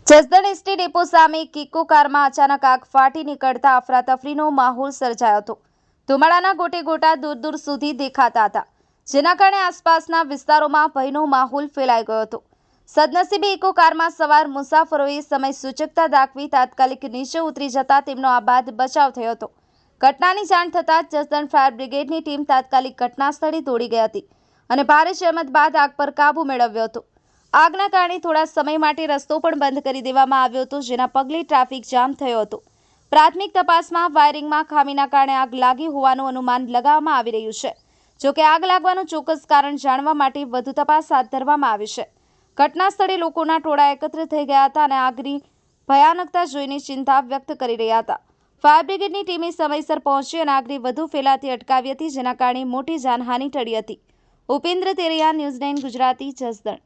Jasdan ST depot સામે કિક્કો કારમાં અચાનક આગ ફાટી નીકળતા અફરાતફરીનો માહોલ સર્જાયો હતો। ધુમાડાના ગોટે ગોટા દૂર દૂર સુધી દેખાતા હતા, જેના કારણે આસપાસના વિસ્તારોમાં ભયનો માહોલ ફેલાઈ ગયો હતો। સદનસીબે ઇકો કારમાં સવાર મુસાફરોએ સમય સૂચકતા દાખવી તાત્કાલિક નીચે ઉતરી જતા તેમનો આબાદ બચાવ થયો હતો। ઘટનાની જાણ થતાં જસદણ ફાયર બ્રિગેડની ટીમ તાત્કાલિક ઘટના સ્થળે દોડી ગઈ હતી અને ભારે જહેમત બાદ આગ પર કાબૂ મેળવ્યો હતો। આગના કારણે થોડા સમય માટે રસ્તો પણ બંધ કરી દેવામાં આવ્યો હતો, જેના પગલે ટ્રાફિક જામ થયો હતો। પ્રાથમિક તપાસમાં વાયરિંગમાં ખામીના કારણે આગ લાગી હોવાનું અનુમાન લગાવવામાં આવી રહ્યું છે। જો કે આગ લાગવાનું ચોક્કસ કારણ જાણવા માટે વધુ તપાસ હાથ ધરવામાં આવી છે। ઘટના સ્થળે લોકોના ટોળા એકત્ર થઈ ગયા હતા અને આગની ભયાનકતા જોઈને ચિંતા વ્યક્ત કરી રહ્યા હતા। ફાયર બ્રિગેડની ટીમે સમયસર પહોંચી અને આગને વધુ ફેલાતી અટકાવી હતી, જેના કારણે મોટી જાનહાનિ ટળી હતી। ઉપેન્દ્ર તેરૈયા, ન્યૂઝ 9 ગુજરાતી, જસદણ।